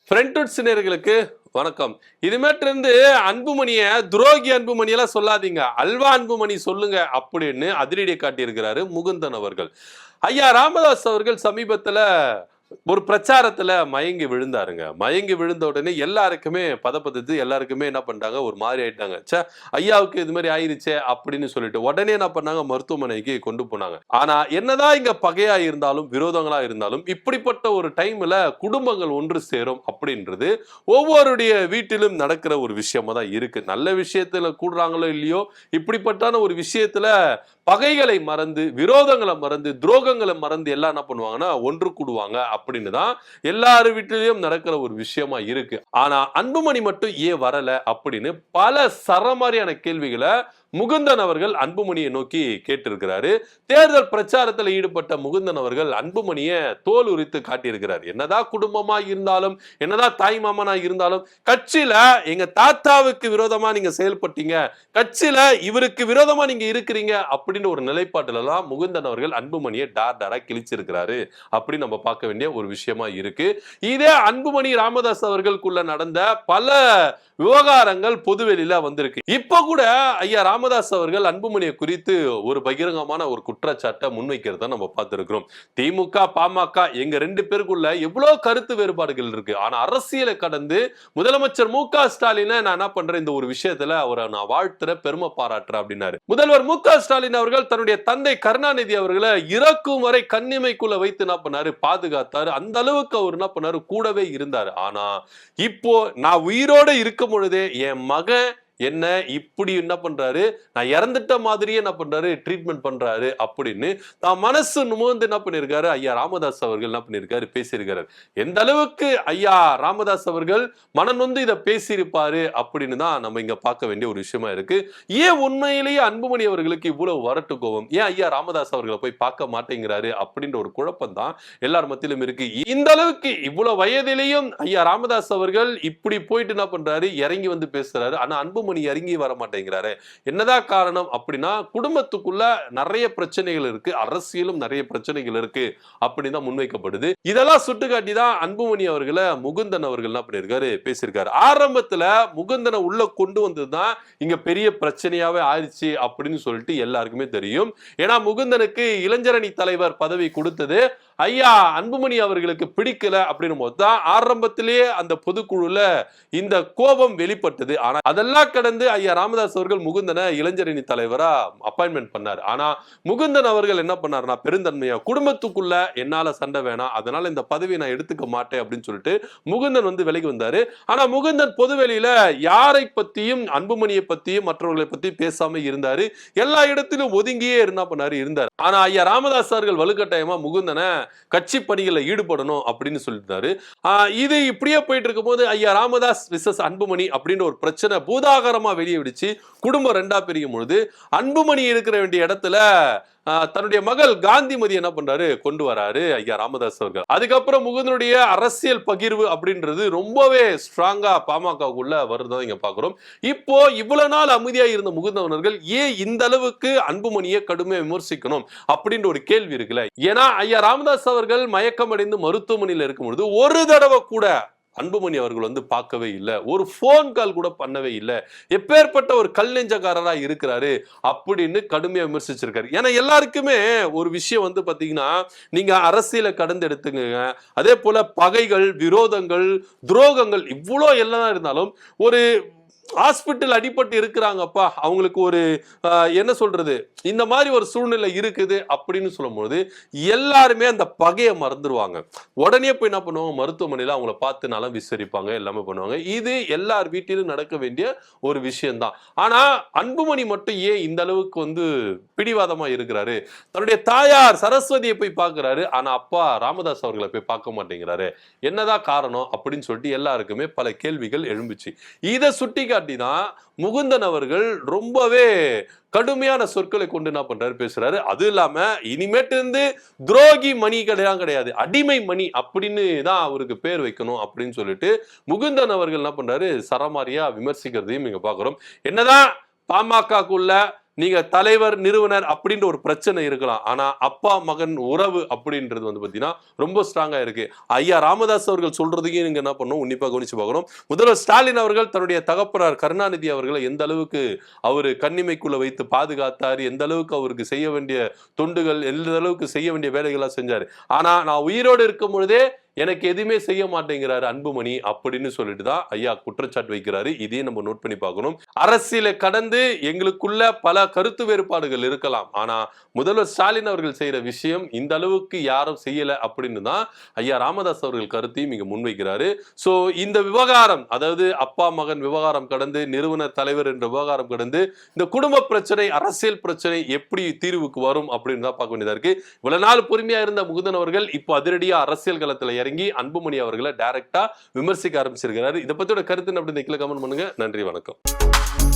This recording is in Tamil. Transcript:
ஃப்ரெண்ட்வுட் சினேர்களுக்கு வணக்கம். இதுமேட்டிருந்து அன்புமணிய துரோகி அன்புமணியெல்லாம் சொல்லாதீங்க, அல்வா அன்புமணி சொல்லுங்க அப்படின்னு அதிரடியை காட்டியிருக்கிறாரு முகுந்தன் அவர்கள். ஐயா ராமதாஸ் அவர்கள் சமீபத்துல ஒரு பிரச்சாரத்துல மயங்கி விழுந்தாருங்க. மயங்கி விழுந்த உடனே எல்லாருக்குமே பதப்பதது, எல்லாருக்குமே என்ன பண்ணிட்டாங்க, ஒரு மாதிரி ஆயிட்டாங்க. ச்சே, ஐயாவுக்கு இது மாதிரி ஆயிருச்சே அப்படின்னு சொல்லிட்டு உடனே என்ன பண்ணாங்க, மருத்துவமனைக்கு கொண்டு போனாங்க. ஆனா என்னதான் இங்க பகையா இருந்தாலும் விரோதங்களா இருந்தாலும் இப்படிப்பட்ட ஒரு டைம்ல குடும்பங்கள் ஒன்று சேரும் அப்படின்றது ஒவ்வொருடைய வீட்டிலும் நடக்கிற ஒரு விஷயமா தான் இருக்கு. நல்ல விஷயத்துல கூடுறாங்களோ இல்லையோ, இப்படிப்பட்டான ஒரு விஷயத்துல பகைகளை மறந்து, விரோதங்களை மறந்து, துரோகங்களை மறந்து எல்லாம் என்ன பண்ணுவாங்கன்னா ஒன்று கூடுவாங்க அப்படின்னு தான் எல்லார் வீட்டிலையும் நடக்கிற ஒரு விஷயமா இருக்கு. ஆனா அன்புமணி மட்டும் ஏன் வரல அப்படின்னு பல சரமாரியான கேள்விகளை முகுந்தன் அவர்கள் அன்புமணியை நோக்கி கேட்டிருக்கிறாரு. தேர்தல் பிரச்சாரத்தில் ஈடுபட்ட முகுந்தன் அவர்கள் அன்புமணியை தோல் உரித்து காட்டியிருக்கிறார். என்னதான் குடும்பமா இருந்தாலும், என்னதான் தாய் மாமனா இருந்தாலும், கட்சியில எங்க தாத்தாவுக்கு விரோதமா நீங்க செயல்பட்டீங்க, கட்சியில இவருக்கு விரோதமா நீங்க இருக்கிறீங்க அப்படின்னு ஒரு நிலைப்பாட்டுல எல்லாம் முகுந்தன் அவர்கள் அன்புமணியை டார் டாரா கிழிச்சிருக்கிறாரு அப்படி நம்ம பார்க்க வேண்டிய ஒரு விஷயமா இருக்கு. இதே அன்புமணி ராமதாஸ் அவர்களுக்குள்ள நடந்த பல விவகாரங்கள் பொதுவெளியில வந்திருக்கு. இப்ப கூட ஐயா ராமதாஸ் அவர்கள் அன்புமணியை குறித்து ஒரு பகிரங்கமான ஒரு குற்றச்சாட்டை முன்வைக்கிறத நம்ம பார்த்திருக்கிறோம். திமுக பாமக எங்க ரெண்டு பேருக்குள்ள எவ்வளவு கருத்து வேறுபாடுகள் இருக்கு. ஆனா அரசியலை கடந்து முதலமைச்சர் மு.க. ஸ்டாலினை நான் என்ன பண்றேன், இந்த ஒரு விஷயத்துல அவரை நான் வாழ்த்துற பெருமை பாராட்டுறேன் அப்படின்னாரு. முதல்வர் மு.க. ஸ்டாலின் அவர்கள் தன்னுடைய தந்தை கருணாநிதி அவர்களை இறக்கும் வரை கண்ணிமைக்குள்ள வைத்து என்ன பண்ணாரு, பாதுகாத்தாரு. அந்த அளவுக்கு அவர் என்ன பண்ணாரு, கூடவே இருந்தாரு. ஆனா இப்போ நான் உயிரோட இருக்கும் பொழுதே என் மகன் என்ன இப்படி என்ன பண்றாரு, நான் இறந்துட்ட மாதிரியே என்ன பண்றாரு, ட்ரீட்மெண்ட் பண்றாரு அப்படின்னு தான் மனசு நுமர்ந்து என்ன பண்ணிருக்காரு ஐயா ராமதாஸ் அவர்கள் என்ன பண்ணிருக்காரு, பேசியிருக்காரு. எந்த அளவுக்கு ஐயா ராமதாஸ் அவர்கள் மனம் நொந்து இதை பேசியிருப்பாரு அப்படின்னு தான் நம்ம இங்க பார்க்க வேண்டிய ஒரு விஷயமா இருக்கு. ஏன் உண்மையிலேயே அன்புமணி அவர்களுக்கு இவ்வளவு வரட்டு கோபம், ஏன் ஐயா ராமதாஸ் அவர்களை போய் பார்க்க மாட்டேங்கிறாரு அப்படின்ற ஒரு குழப்பம் தான் எல்லார் மத்தியிலும் இருக்கு. இந்த அளவுக்கு இவ்வளவு வயதிலையும் ஐயா ராமதாஸ் அவர்கள் இப்படி போயிட்டு என்ன பண்றாரு, இறங்கி வந்து பேசுறாரு. ஆனா அன்புமணி இறங்கி வர மாட்டேங்கிறாரு. என்னதான் காரணம் அப்படின்னா, குடும்பத்துக்குள்ள நிறைய பிரச்சனைகள் இருக்கு, அரசியலும் நிறைய பிரச்சனைகள் இருக்கு அப்படின்னு தான் முன்வைக்கப்படுது. இதெல்லாம் சுட்டுக்காட்டி தான் அன்புமணி அவர்களை முகுந்தன் அவர்கள் என்ன பண்ணிருக்காரு, பேசியிருக்காரு. ஆரம்பத்துல முகுந்தனை உள்ள கொண்டு வந்ததுதான் இங்க பெரிய பிரச்சனையாவே ஆயிடுச்சு அப்படின்னு சொல்லிட்டு எல்லாருக்குமே தெரியும். ஏன்னா முகுந்தனுக்கு இளைஞரணி தலைவர் பதவி கொடுத்தது ஐயா அன்புமணி அவர்களுக்கு பிடிக்கல அப்படின்னு போது தான் ஆரம்பத்திலேயே அந்த பொதுக்குழுல இந்த கோபம் வெளிப்பட்டது. ஆனா அதெல்லாம் கடந்து ஐயா ராமதாஸ் அவர்கள் முகுந்தனை இளைஞரணி தலைவரா அப்பாயின்மெண்ட் பண்ணார். ஆனா முகுந்தன் அவர்கள் என்ன பண்ணாருன்னா, பெருந்தன்மையா குடும்பத்துக்குள்ள என்னால சண்டை வேணாம், அதனால இந்த பதவியை நான் எடுத்துக்க மாட்டேன் அப்படின்னு சொல்லிட்டு முகுந்தன் வந்து விலகி வந்தாரு. ஆனா முகுந்தன் பொதுவெளியில யாரை பத்தியும் அன்புமணியை பத்தியும் மற்றவர்களை பத்தி பேசாம இருந்தாரு. எல்லா இடத்திலும் ஒதுங்கியே இருந்தாரு. ஆனா ஐயா ராமதாஸ் அவர்கள் வலுக்கட்டாயமா முகுந்தனை கட்சி பணிகளில் ஈடுபடணும் அப்படின்னு சொல்லிட்டாரு. இது இப்படியே போயிட்டு இருக்கும் போது ஐயா ராமதாஸ் விசஸ் அன்புமணி அப்படின்ற ஒரு பிரச்சனை பூதாகரமா வெளியே விடுச்சு. குடும்பம் ரெண்டா பிரியும் பொழுது அன்புமணி இருக்கிற வேண்டிய இடத்துல தன்னுடைய மகள் காந்திமதி என்ன பண்றாரு, கொண்டு வராரு ஐயா ராமதாஸ் அவர்கள். அதுக்கப்புறம் முகுந்தனுடைய அரசியல் பகிர்வு அப்படின்றது ரொம்பவே ஸ்ட்ராங்கா பாமகக்குள்ள வருதான் இங்க பாக்குறோம். இப்போ இவ்வளவு நாள் அமைதியா இருந்த முகுந்தவர்கள் ஏன் இந்த அளவுக்கு அன்புமணியை கடுமையா விமர்சிக்கணும் அப்படின்ற ஒரு கேள்வி இருக்குல்ல. ஏன்னா ஐயா ராமதாஸ் அவர்கள் மயக்கம் அடைந்து மருத்துவமனையில் இருக்கும் பொழுது ஒரு தடவை கூட அன்புமணி அவர்கள் வந்து பார்க்கவே இல்லை, ஒரு போன் கால் கூட பண்ணவே இல்லை, எப்பேற்பட்ட ஒரு கல் நெஞ்சக்காரரா இருக்கிறாரு அப்படின்னு கடுமையா விமர்சிச்சிருக்காரு. ஏன்னா எல்லாருக்குமே ஒரு விஷயம் வந்து பாத்தீங்கன்னா, நீங்க அரசியலை கடந்து எடுத்துங்க, அதே போல பகைகள், விரோதங்கள், துரோகங்கள் இவ்வளோ எல்லாம் இருந்தாலும் ஒரு ஹாஸ்பிட்டல் அடிபட்டு இருக்கிறாங்கப்பா, அவங்களுக்கு ஒரு என்ன சொல்றது, இந்த மாதிரி ஒரு சூழ்நிலை இருக்குது அப்படின்னு சொல்லும்போது எல்லாருமே அந்த பகையை மறந்துடுவாங்க. உடனே போய் என்ன பண்ணுவாங்க, மருத்துவமனையில அவங்கள பார்த்து நலம் விசாரிப்பாங்க, எல்லாமே பண்ணுவாங்க. இது எல்லார் வீட்டிலும் நடக்க வேண்டிய ஒரு விஷயம்தான். ஆனா அன்புமணி மட்டும் ஏன் இந்த அளவுக்கு வந்து பிடிவாதமா இருக்கிறாரு, தன்னுடைய தாயார் சரஸ்வதியை போய் பார்க்கிறாரு, ஆனா அப்பா ராமதாஸ் அவர்களை போய் பார்க்க மாட்டேங்கிறாரு, என்னதான் காரணம் அப்படின்னு சொல்லிட்டு எல்லாருக்குமே பல கேள்விகள் எழும்புச்சு. இதை சுட்டி தான் முகுந்தன் அவர்கள் ரொம்பவே கடுமையான சொற்களை கொண்டு என்ன பண்றாரு, பேசுறாரு. அது இல்லாம இனிமேட்டு இருந்து துரோகி மணி கிடையாது, அடிமை மணி அப்படின்னு தான் அவருக்கு பேர் வைக்கணும் அப்படின்னு சொல்லிட்டு முகுந்தன் அவர்கள் என்ன பண்றாரு, சரமாரியா விமர்சிக்கிறதையும் இங்க பாக்குறோம். என்னதான் பாமகக்குள்ள நீங்க தலைவர் நிறுவனர் அப்படின்ற ஒரு பிரச்சனை இருக்கலாம், ஆனா அப்பா மகன் உறவு அப்படின்றது வந்து பாத்தீங்கன்னா ரொம்ப ஸ்ட்ராங்கா இருக்கு. ஐயா ராமதாஸ் அவர்கள் சொல்றதையும் நீங்க என்ன பண்ணணும், உன்னிப்பா கவனிச்சு பார்க்கணும். முதல்வர் ஸ்டாலின் அவர்கள் தன்னுடைய தகப்பனார் கருணாநிதி அவர்களை எந்த அளவுக்கு அவரு கண்ணிமைக்குள்ள வைத்து பாதுகாத்தாரு, எந்த அளவுக்கு அவருக்கு செய்ய வேண்டிய தொண்டுகள், எந்த அளவுக்கு செய்ய வேண்டிய வேலைகளா செஞ்சாரு. ஆனா நான் உயிரோடு இருக்கும் பொழுதே எனக்கு எதுவுமே செய்ய மாட்டேங்கிறாரு அன்புமணி அப்படின்னு சொல்லிட்டு தான் ஐயா குற்றச்சாட்டு வைக்கிறாரு. இதையும் நம்ம நோட் பண்ணி பார்க்கணும். அரசியலை கடந்து எங்களுக்குள்ள பல கருத்து வேறுபாடுகள் இருக்கலாம், ஆனா முதல்வர் ஸ்டாலின் அவர்கள் செய்யற விஷயம் இந்த அளவுக்கு யாரும் செய்யல அப்படின்னு தான் ஐயா ராமதாஸ் அவர்கள் கருத்தையும் இங்க முன்வைக்கிறாரு. சோ இந்த விவகாரம், அதாவது அப்பா மகன் விவகாரம் கடந்து, நிறுவனர் தலைவர் என்ற விவகாரம் கடந்து, இந்த குடும்ப பிரச்சனை, அரசியல் பிரச்சனை எப்படி தீர்வுக்கு வரும் அப்படின்னு தான் பார்க்க வேண்டியதா இருக்கு. இவ்வளவு நாள் பொறுமையா இருந்த முகுந்தன் அவர்கள் இப்போ அதிரடியா அரசியல் களத்துல இறங்கி அன்புமணி அவர்களை டைரக்டா விமர்சிக்க ஆரம்பிச்சிருக்கிறாரு. இதை பத்தியோட கருத்து அப்படின்னு கீழே கமெண்ட் பண்ணுங்க. நன்றி, வணக்கம்.